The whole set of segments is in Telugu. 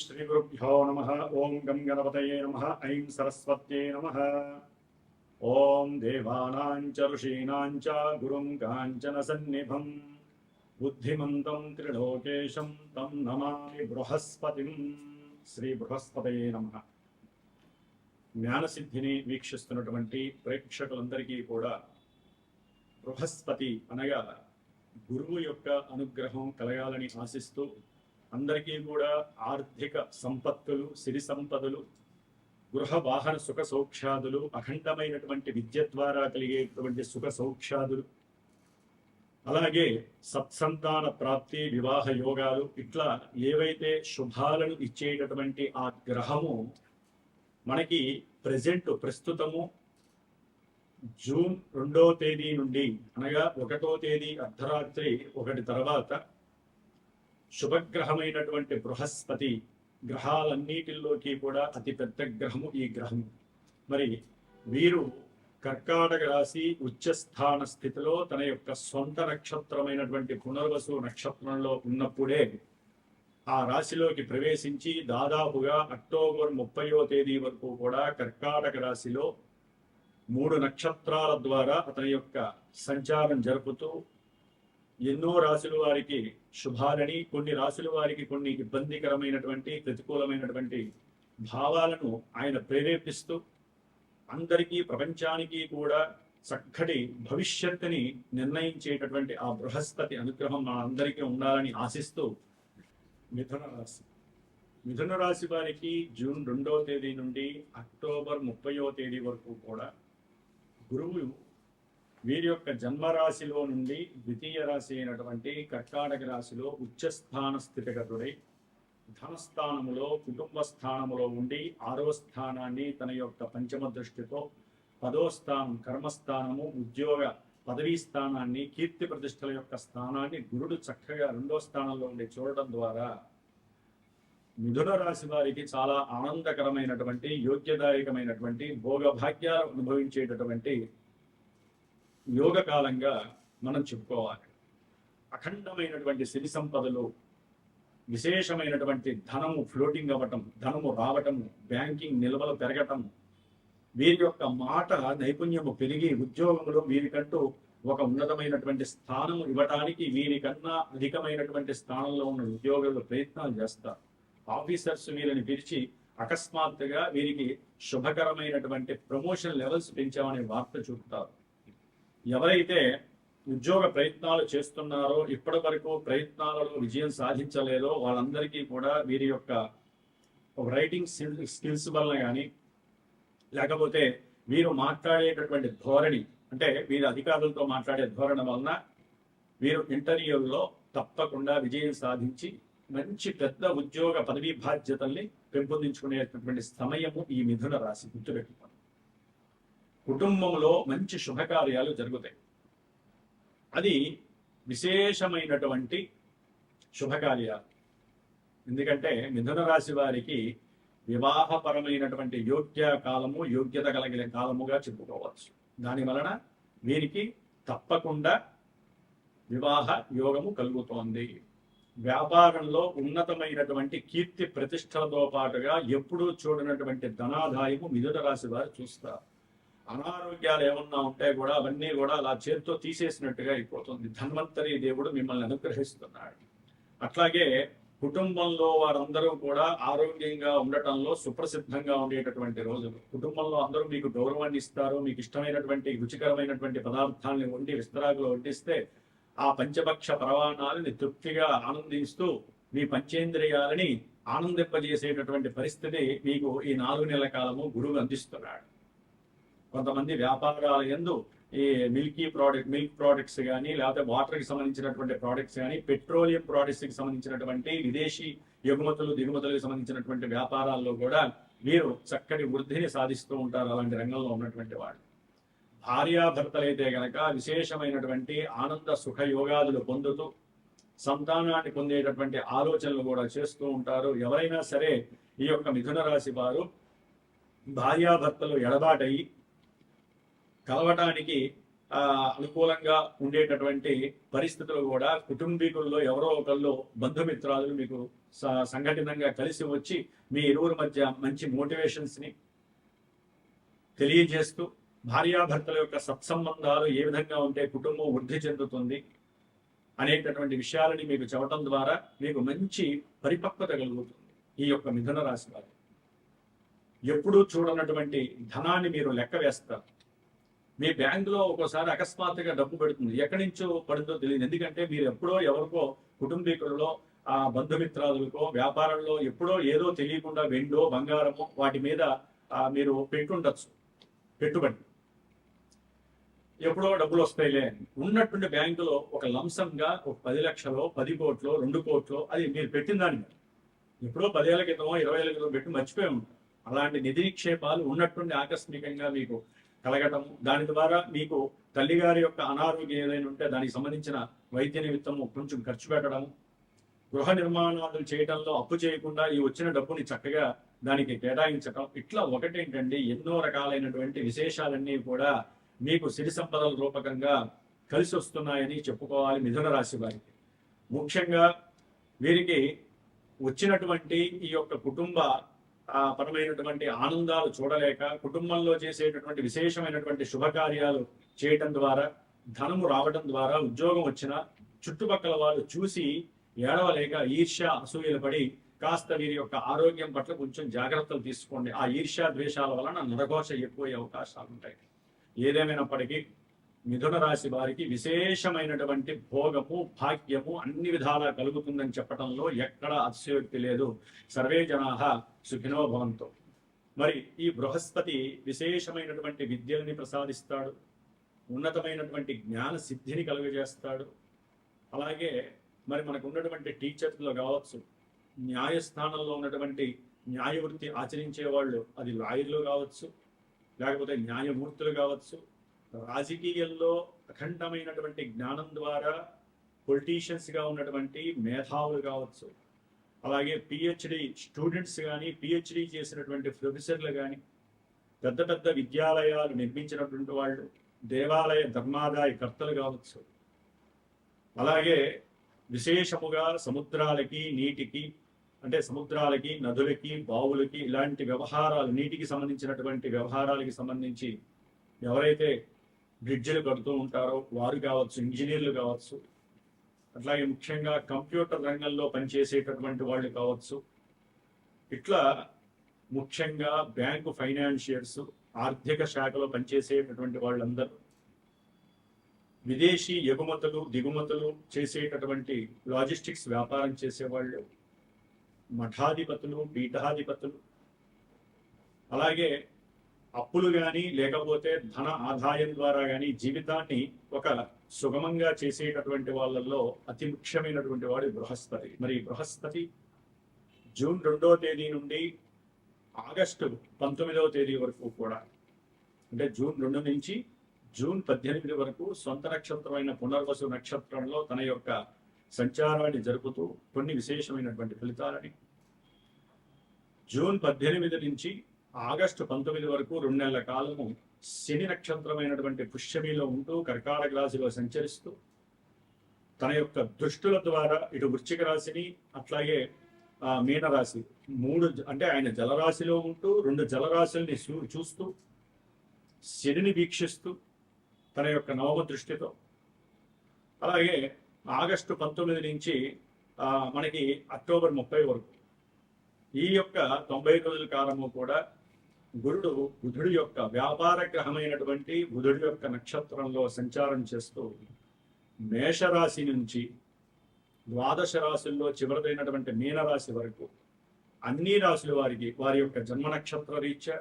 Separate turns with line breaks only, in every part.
श्री गुरुभ्यो नमः। ओं गं गणपतये नमः। ऐं सरस्वत्यै नमः। ओं देवानां च ऋषीणां च गुरुं काञ्चनसन्निभं बुद्धिमन्तं त्रिलोकेशं तं नमामि बृहस्पतिं। श्री बृहस्पतये नमः। జ్ఞానసిద్ధిని వీక్షిస్తున్నటువంటి ప్రేక్షకులందరికీ కూడా బృహస్పతి అనగా గురువు యొక్క అనుగ్రహం కలగాలని ఆశిస్తూ అందరికీ కూడా ఆర్థిక సంపత్తులు, సిరి సంపదలు, గృహ వాహన సుఖ సౌఖ్యాదులు, అఖండమైనటువంటి విద్య ద్వారా కలిగేటువంటి సుఖ సౌఖ్యాదులు, అలాగే సత్సంతాన ప్రాప్తి, వివాహ యోగాలు, ఇట్లా ఏవైతే శుభాలను ఇచ్చేటటువంటి ఆ గ్రహము మనకి ప్రస్తుతము జూన్ 2వ తేదీ నుండి అనగా 1వ తేదీ అర్ధరాత్రి 1 తర్వాత శుభగ్రహమైనటువంటి బృహస్పతి గ్రహాలన్నిటిలోకి కూడా అతి పెద్ద గ్రహము ఈ గ్రహము. మరి వీరు కర్కాటక రాశి ఉచ్చస్థాన స్థితిలో తన యొక్క సొంత నక్షత్రమైనటువంటి పునర్వసు నక్షత్రంలో ఉన్నప్పుడే ఆ రాశిలోకి ప్రవేశించి దాదాపుగా అక్టోబర్ 30వ తేదీ వరకు కూడా కర్కాటక రాశిలో 3 నక్షత్రాల ద్వారా అతని యొక్క సంచారం జరుపుతూ ఎన్నో రాశుల వారికి శుభాలని, కొన్ని రాశుల వారికి కొన్ని ఇబ్బందికరమైనటువంటి ప్రతికూలమైనటువంటి భావాలను ఆయన ప్రేరేపిస్తూ అందరికీ, ప్రపంచానికి కూడా చక్కటి భవిష్యత్తుని నిర్ణయించేటటువంటి ఆ బృహస్పతి అనుగ్రహం మా అందరికీ ఉండాలని ఆశిస్తూ మిథున రాశి వారికి జూన్ 2వ తేదీ నుండి అక్టోబర్ 30వ తేదీ వరకు కూడా గురువు వీరి యొక్క జన్మరాశిలో నుండి ద్వితీయ రాశి అయినటువంటి కర్కాటక రాశిలో ఉచ్చస్థాన స్థితిగతుడై ధనస్థానములో, కుటుంబ స్థానములో ఉండి 6వ స్థానాన్ని తన యొక్క పంచమ దృష్టితో, 10వ స్థానం కర్మస్థానము, ఉద్యోగ పదవీ స్థానాన్ని, కీర్తి ప్రతిష్టల యొక్క స్థానాన్ని గురుడు చక్కగా 2వ స్థానంలో ఉండి చూడటం ద్వారా మిథున రాశి వారికి చాలా ఆనందకరమైనటువంటి, యోగ్యదాయకమైనటువంటి, భోగభాగ్యాలు అనుభవించేటటువంటి యోగ కాలంగా మనం చెప్పుకోవాలి. అఖండమైనటువంటి సిరి సంపదలు, విశేషమైనటువంటి ధనము ఫ్లోటింగ్ అవ్వటం, ధనము రావటము, బ్యాంకింగ్ నిల్వలు పెరగటం, వీరి యొక్క మాట నైపుణ్యము పెరిగి ఉద్యోగంలో వీరికంటూ ఒక ఉన్నతమైనటువంటి స్థానము ఇవ్వటానికి వీరికన్నా అధికమైనటువంటి స్థానంలో ఉన్న ఉద్యోగులు ప్రయత్నాలు చేస్తారు. ఆఫీసర్స్ వీరిని పిలిచి అకస్మాత్తుగా వీరికి శుభకరమైనటువంటి ప్రమోషన్ లెవెల్స్ పెంచామనే వార్త చూపుతారు. ఎవరైతే ఉద్యోగ ప్రయత్నాలు చేస్తున్నారో, ఇప్పటి వరకు ప్రయత్నాలలో విజయం సాధించలేదో వాళ్ళందరికీ కూడా వీరి యొక్క రైటింగ్ స్కిల్స్ వలన కానీ, లేకపోతే వీరు మాట్లాడేటటువంటి ధోరణి, అంటే వీరు అధికారులతో మాట్లాడే ధోరణి వలన వీరు ఇంటర్వ్యూల్లో తప్పకుండా విజయం సాధించి మంచి పెద్ద ఉద్యోగ పదవీ బాధ్యతల్ని పెంపొందించుకునేటటువంటి సమయము ఈ మిథున రాశి. గుర్తుపెట్టుకోండి. కుటుంబంలో మంచి శుభకార్యాలు జరుగుతాయి. అది విశేషమైనటువంటి శుభకార్యాలు. ఎందుకంటే మిథున రాశి వారికి వివాహపరమైనటువంటి యోగ్య కాలము, యోగ్యత కలిగిన కాలముగా చెప్పుకోవచ్చు. దాని వలన వీరికి తప్పకుండా వివాహ యోగము కలుగుతోంది. వ్యాపారంలో ఉన్నతమైనటువంటి కీర్తి ప్రతిష్టలతో పాటుగా ఎప్పుడూ చూడనటువంటి ధనాదాయము మిథున రాశి వారు చూస్తారు. అనారోగ్యాలు ఏమన్నా ఉంటే కూడా అవన్నీ కూడా అలా చేతితో తీసేసినట్టుగా అయిపోతుంది. ధన్వంతరి దేవుడు మిమ్మల్ని అనుగ్రహిస్తున్నాడు. అట్లాగే కుటుంబంలో వారందరూ కూడా ఆరోగ్యంగా ఉండటంలో సుప్రసిద్ధంగా ఉండేటటువంటి రోజులు. కుటుంబంలో అందరూ మీకు గౌరవాన్ని ఇస్తారు. మీకు ఇష్టమైనటువంటి రుచికరమైనటువంటి పదార్థాలను వండి విస్తరాకులు వడ్డిస్తే ఆ పంచభక్ష పరవాణాలని తృప్తిగా ఆనందిస్తూ మీ పంచేంద్రియాలని ఆనందింపజేసేటటువంటి పరిస్థితి మీకు ఈ 4 నెలల కాలము గురువు అందిస్తున్నాడు. కొంతమంది వ్యాపారాల యందు ఈ మిల్క్ ప్రోడక్ట్స్ కానీ, లేకపోతే వాటర్కి సంబంధించినటువంటి ప్రోడక్ట్స్ కానీ, పెట్రోలియం ప్రోడక్ట్స్కి సంబంధించినటువంటి విదేశీ ఎగుమతులు దిగుమతులకు సంబంధించినటువంటి వ్యాపారాల్లో కూడా వీరు చక్కటి వృద్ధిని సాధిస్తూ ఉంటారు. అలాంటి రంగంలో ఉన్నటువంటి వాళ్ళు భార్యాభర్తలైతే గనక విశేషమైనటువంటి ఆనంద సుఖ యోగాదులు పొందుతూ సంతానాన్ని పొందేటటువంటి ఆలోచనలు కూడా చేస్తూ ఉంటారు. ఎవరైనా సరే ఈ యొక్క మిథున రాశి వారు భార్యాభర్తలు ఎడబాటయి కలవటానికి అనుకూలంగా ఉండేటటువంటి పరిస్థితులు కూడా కుటుంబీకుల్లో ఎవరో ఒకళ్ళు బంధుమిత్రాలు మీకు సంఘటితంగా కలిసి వచ్చి మీ ఇరువురి మధ్య మంచి మోటివేషన్స్ని తెలియజేస్తూ భార్యాభర్తల యొక్క సత్సంబంధాలు ఏ విధంగా ఉంటే కుటుంబం వృద్ధి చెందుతుంది అనేటటువంటి విషయాలని మీకు చెప్పడం ద్వారా మీకు మంచి పరిపక్వత కలుగుతుంది. ఈ యొక్క మిథున రాశి వారు ఎప్పుడూ చూడనటువంటి ధనాన్ని మీరు లెక్క వేస్తారు. మీ బ్యాంకులో ఒక్కోసారి అకస్మాత్తుగా డబ్బు పెడుతుంది, ఎక్కడి నుంచో పడుతుందో తెలియదు. ఎందుకంటే మీరు ఎప్పుడో ఎవరికో కుటుంబీకులలో బంధుమిత్రాదులకో వ్యాపారంలో ఎప్పుడో ఏదో తెలియకుండా వెండో బంగారమో వాటి మీద మీరు పెట్టుండొచ్చు పెట్టుబడి, ఎప్పుడో డబ్బులు వస్తాయిలే ఉన్నట్టుండి బ్యాంకులో ఒక లంసంగా ఒక 10 లక్షలు 10 కోట్లు 2 కోట్లు అది మీరు పెట్టిన దాని మీద ఎప్పుడో 10 ఏళ్ల క్రితమో 20 ఏళ్ల క్రితం పెట్టి మర్చిపోయి ఉంటారు. అలాంటి నిధి నిక్షేపాలు ఉన్నట్టుండి ఆకస్మికంగా మీకు కలగటము, దాని ద్వారా మీకు తల్లిగారి యొక్క అనారోగ్యం ఏదైనా ఉంటే దానికి సంబంధించిన వైద్య నిమిత్తము కొంచెం ఖర్చు పెట్టడము, గృహ నిర్మాణాలు చేయడంలో అప్పు చేయకుండా ఈ వచ్చిన డబ్బుని చక్కగా దానికి కేటాయించటం, ఇట్లా ఒకటేంటండి ఎన్నో రకాలైనటువంటి విశేషాలన్నీ కూడా మీకు సిరి సంపదల రూపకంగా కలిసి వస్తున్నాయని చెప్పుకోవాలి. మిథున రాశి వారికి ముఖ్యంగా వీరికి వచ్చినటువంటి ఈ యొక్క కుటుంబ పరమైనటువంటి ఆనందాలు చూడలేక కుటుంబంలో చేసేటటువంటి విశేషమైనటువంటి శుభకార్యాలు చేయటం ద్వారా ధనము రావడం ద్వారా ఉద్యోగం వచ్చిన చుట్టుపక్కల వాళ్ళు చూసి ఏడవలేక ఈర్ష్య అసూయలు పడి కాస్త వీరి యొక్క ఆరోగ్యం పట్ల కొంచెం జాగ్రత్తలు తీసుకోండి. ఆ ఈర్ష్య ద్వేషాల వలన నరఘోష ఎక్కువయ్యే అవకాశాలు ఉంటాయి. ఏదేమైనప్పటికీ మిథున రాశి వారికి విశేషమైనటువంటి భోగము భాగ్యము అన్ని విధాలా కలుగుతుందని చెప్పడంలో ఎక్కడ అతిశయోక్తి లేదు. సర్వే జనాః సుఖినో భవంతు. మరి ఈ బృహస్పతి విశేషమైనటువంటి విద్యల్ని ప్రసాదిస్తాడు, ఉన్నతమైనటువంటి జ్ఞాన సిద్ధిని కలుగజేస్తాడు. అలాగే మరి మనకు ఉన్నటువంటి టీచర్స్లో కావచ్చు, న్యాయస్థానంలో ఉన్నటువంటి న్యాయవృత్తి ఆచరించే వాళ్ళు, అది లాయర్లు కావచ్చు లేకపోతే న్యాయమూర్తులు కావచ్చు, రాజకీయాల్లో అఖండమైనటువంటి జ్ఞానం ద్వారా పొలిటీషియన్స్గా ఉన్నటువంటి మేధావులు కావచ్చు, అలాగే పిహెచ్డి స్టూడెంట్స్ కానీ పిహెచ్డి చేసినటువంటి ప్రొఫెసర్లు కానీ, పెద్ద పెద్ద విద్యాలయాలు నిర్మించినటువంటి వాళ్ళు, దేవాలయ ధర్మాదాయ కర్తలు కావచ్చు, అలాగే విశేషముగా సముద్రాలకి నీటికి అంటే సముద్రాలకి నదులకి బావులకి ఇలాంటి వ్యవహారాలు నీటికి సంబంధించినటువంటి వ్యవహారాలకి సంబంధించి ఎవరైతే బ్రిడ్జిలు కడుతూ ఉంటారో వారు కావచ్చు, ఇంజనీర్లు కావచ్చు, అట్లాగే ముఖ్యంగా కంప్యూటర్ రంగంలో పనిచేసేటటువంటి వాళ్ళు కావచ్చు, ఇట్లా ముఖ్యంగా బ్యాంకు ఫైనాన్షియర్స్ ఆర్థిక శాఖలో పనిచేసేటటువంటి వాళ్ళందరూ, విదేశీ ఎగుమతులు దిగుమతులు చేసేటటువంటి లాజిస్టిక్స్ వ్యాపారం చేసేవాళ్ళు, మఠాధిపతులు పీఠాధిపతులు, అలాగే అప్పులు కానీ లేకపోతే ధన ఆదాయం ద్వారా కానీ జీవితాన్ని ఒక సుగమంగా చేసేటటువంటి వాళ్ళల్లో అతి ముఖ్యమైనటువంటి వాడు బృహస్పతి. మరి బృహస్పతి జూన్ 2వ తేదీ నుండి ఆగస్టు 19వ తేదీ వరకు కూడా, అంటే జూన్ 2 నుంచి జూన్ 18 వరకు సొంత నక్షత్రమైన పునర్వసు నక్షత్రంలో తన యొక్క సంచారాన్ని జరుపుతూ కొన్ని విశేషమైనటువంటి ఫలితాలని, జూన్ 18 నుంచి ఆగస్టు 19 వరకు 2 నెలల కాలము శని నక్షత్రమైనటువంటి పుష్యమిలో ఉంటూ కర్కాటక రాశిలో సంచరిస్తూ తన యొక్క దృష్టుల ద్వారా ఇటు వృశ్చిక రాశిని అట్లాగే మీనరాశి 3 అంటే ఆయన జలరాశిలో ఉంటూ 2 జలరాశుల్ని చూస్తూ శనిని వీక్షిస్తూ తన యొక్క నవమ దృష్టితో, అలాగే ఆగస్టు 19 నుంచి మనకి అక్టోబర్ 30 వరకు ఈ యొక్క 90 రోజుల కాలము కూడా గురుడు బుధుడి యొక్క వ్యాపార గ్రహమైనటువంటి బుధుడి యొక్క నక్షత్రంలో సంచారం చేస్తూ మేషరాశి నుంచి ద్వాదశ రాశుల్లో చివరిదైనటువంటి మీనరాశి వరకు అన్ని రాశుల వారికి వారి యొక్క జన్మ నక్షత్ర రీత్యా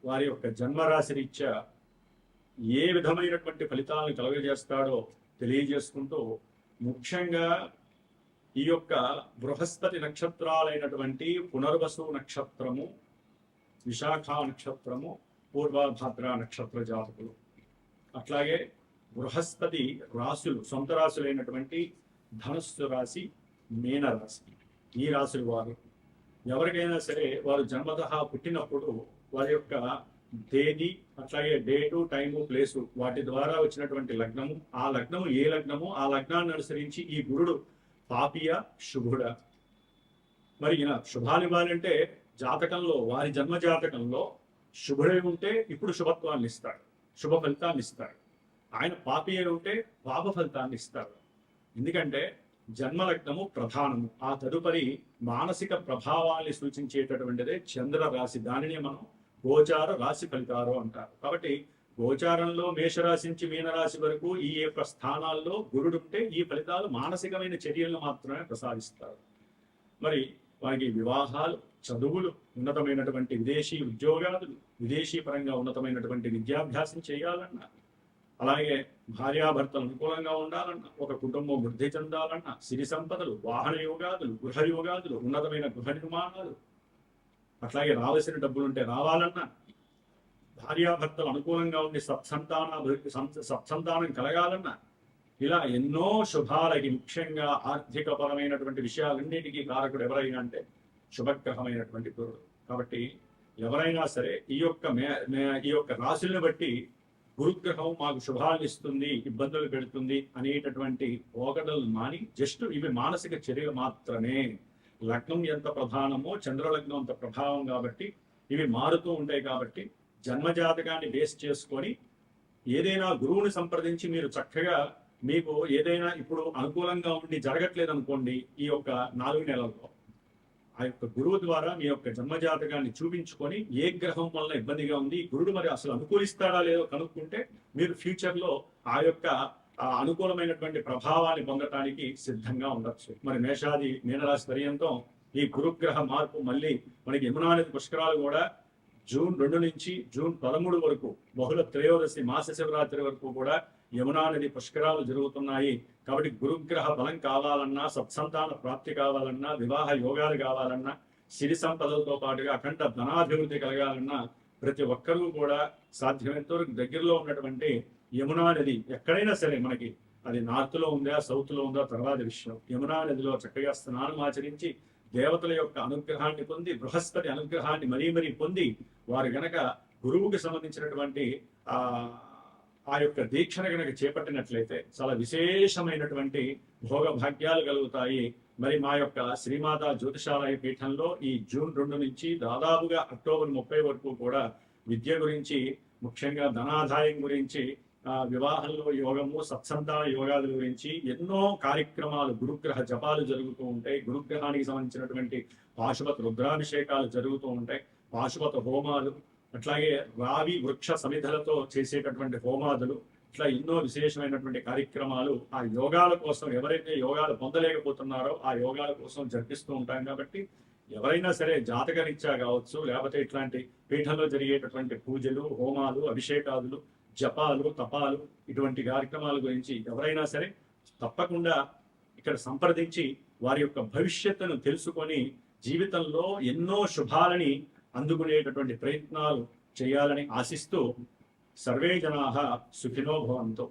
వారి యొక్క జన్మరాశి రీత్యా ఏ విధమైనటువంటి ఫలితాలను కలుగజేస్తాడో తెలియజేసుకుంటూ, ముఖ్యంగా ఈ యొక్క బృహస్పతి నక్షత్రాలైనటువంటి పునర్వసు నక్షత్రము, విశాఖ నక్షత్రము, పూర్వభాద్ర నక్షత్ర జాతకులు, అట్లాగే బృహస్పతి రాశులు సొంత రాశులైనటువంటి ధనుస్సు రాశి మీనరాశి, ఈ రాశుల వారు ఎవరికైనా సరే వారు జన్మతః పుట్టినప్పుడు వారి యొక్క తేదీ అట్లాగే డేటు టైము ప్లేసు వాటి ద్వారా వచ్చినటువంటి లగ్నము, ఆ లగ్నము ఏ లగ్నము, ఆ లగ్నాన్ని అనుసరించి ఈ గురుడు పాపియ శుభుడ. మరి ఈయన శుభాలు ఇవ్వాలంటే జాతకంలో వారి జన్మ జాతకంలో శుభుడై ఉంటే ఇప్పుడు శుభత్వాన్ని ఇస్తాడు, శుభ ఫలితాన్ని ఇస్తాడు. ఆయన పాపి అయి ఉంటే పాప ఫలితాన్ని ఇస్తాడు. ఎందుకంటే జన్మలగ్నము ప్రధానము, ఆ తదుపరి మానసిక ప్రభావాన్ని సూచించేటటువంటిదే చంద్ర రాశి. దానినే మనం గోచార రాశి ఫలితాలు అంటారు. కాబట్టి గోచారంలో మేషరాశి నుంచి మీనరాశి వరకు ఈ యొక్క స్థానాల్లో గురుడుంటే ఈ ఫలితాలు మానసికమైన చర్యలను మాత్రమే ప్రసాదిస్తారు. మరి వారికి వివాహాలు, చదువులు, ఉన్నతమైనటువంటి విదేశీ ఉద్యోగాలు, విదేశీ పరంగా ఉన్నతమైనటువంటి విద్యాభ్యాసం చేయాలన్నా, అలాగే భార్యాభర్తలు అనుకూలంగా ఉండాలన్నా, ఒక కుటుంబం వృద్ధి చెందాలన్నా, సిరి సంపదలు, వాహన యోగాదులు, గృహ యోగాదులు, ఉన్నతమైన గృహ నిర్మాణాలు, అట్లాగే రావాల్సిన డబ్బులుంటే రావాలన్నా, భార్యాభర్తలు అనుకూలంగా ఉండి సత్సంతానం కలగాలన్నా, ఇలా ఎన్నో శుభాలకి ముఖ్యంగా ఆర్థిక పరమైనటువంటి విషయాలన్నిటికీ కారకుడు ఎవరైనా అంటే శుభగ్రహమైనటువంటి గురుడు. కాబట్టి ఎవరైనా సరే ఈ యొక్క రాశుల్ని బట్టి గురుగ్రహం మాకు శుభాలు ఇస్తుంది, ఇబ్బందులు పెడుతుంది అనేటటువంటి పోకడలు మాని జస్ట్ ఇవి మానసిక చర్యలు మాత్రమే. లగ్నం ఎంత ప్రధానమో చంద్రలగ్నం అంత ప్రభావం కాబట్టి ఇవి మారుతూ ఉంటాయి. కాబట్టి జన్మజాతకాన్ని బేస్ చేసుకొని ఏదైనా గురువుని సంప్రదించి మీరు చక్కగా మీకు ఏదైనా ఇప్పుడు అనుకూలంగా ఉండి జరగట్లేదు అనుకోండి, ఈ యొక్క 4 నెలల్లో ఆ యొక్క గురువు ద్వారా మీ యొక్క జన్మజాతకాన్ని చూపించుకొని ఏ గ్రహం వల్ల ఇబ్బందిగా ఉంది, గురుడు మరి అసలు అనుకూలిస్తాడా లేదో కనుక్కుంటే మీరు ఫ్యూచర్లో ఆ యొక్క అనుకూలమైనటువంటి ప్రభావాన్ని పొందటానికి సిద్ధంగా ఉండొచ్చు. మరి మేషాది మీనరాశి పర్యంతం ఈ గురుగ్రహ మార్పు మళ్ళీ మనకి యమునా నది పుష్కరాలు కూడా జూన్ 2 నుంచి జూన్ 13 వరకు బహుళ త్రయోదశి మాస శివరాత్రి వరకు కూడా యమునా నది పుష్కరాలు జరుగుతున్నాయి. కాబట్టి గురుగ్రహ బలం కావాలన్నా, సత్సంతాన ప్రాప్తి కావాలన్నా, వివాహ యోగాలు కావాలన్నా, సిరి సంపదలతో పాటుగా అఖండ ధనాభివృద్ధి కలగాలన్నా ప్రతి ఒక్కరూ కూడా సాధ్యమైనంత వరకు దగ్గరలో ఉన్నటువంటి యమునా నది ఎక్కడైనా సరే, మనకి అది నార్త్లో ఉందా సౌత్లో ఉందా తర్వాత విషయం, యమునా నదిలో చక్కగా స్నానం ఆచరించి దేవతల యొక్క అనుగ్రహాన్ని పొంది, బృహస్పతి అనుగ్రహాన్ని మరీ పొంది వారు గనక గురువుకి సంబంధించినటువంటి ఆ యొక్క దీక్షను గనక చేపట్టినట్లయితే చాలా విశేషమైనటువంటి భోగ భాగ్యాలు కలుగుతాయి. మరి మా యొక్క శ్రీమాత జ్యోతిషాలయ పీఠంలో ఈ జూన్ 2 నుంచి దాదాపుగా అక్టోబర్ 30 వరకు కూడా విద్య గురించి, ముఖ్యంగా ధనాదాయం గురించి, వివాహంలో యోగము, సత్సంతాన యోగాల గురించి ఎన్నో కార్యక్రమాలు, గురుగ్రహ జపాలు జరుగుతూ ఉంటాయి. గురుగ్రహానికి సంబంధించినటువంటి పాశుపత రుద్రాభిషేకాలు జరుగుతూ ఉంటాయి, పాశుపత హోమాలు, అట్లాగే రావి వృక్ష సమిధలతో చేసేటటువంటి హోమాదులు, ఇట్లా ఎన్నో విశేషమైనటువంటి కార్యక్రమాలు ఆ యోగాల కోసం, ఎవరైతే యోగాలు పొందలేకపోతున్నారో ఆ యోగాల కోసం జరిపిస్తూ ఉంటాం. కాబట్టి ఎవరైనా సరే జాతకరీత్యా కావచ్చు, లేకపోతే ఇట్లాంటి పీఠంలో జరిగేటటువంటి పూజలు, హోమాలు, అభిషేకాదులు, జపాలు, తపాలు, ఇటువంటి కార్యక్రమాల గురించి ఎవరైనా సరే తప్పకుండా ఇక్కడ సంప్రదించి వారి యొక్క భవిష్యత్తును తెలుసుకొని జీవితంలో ఎన్నో శుభాలని అందుకునేటటువంటి ప్రయత్నాలు చేయాలని ఆశిస్తూ సర్వే జనాః సుఖినో భవంతు.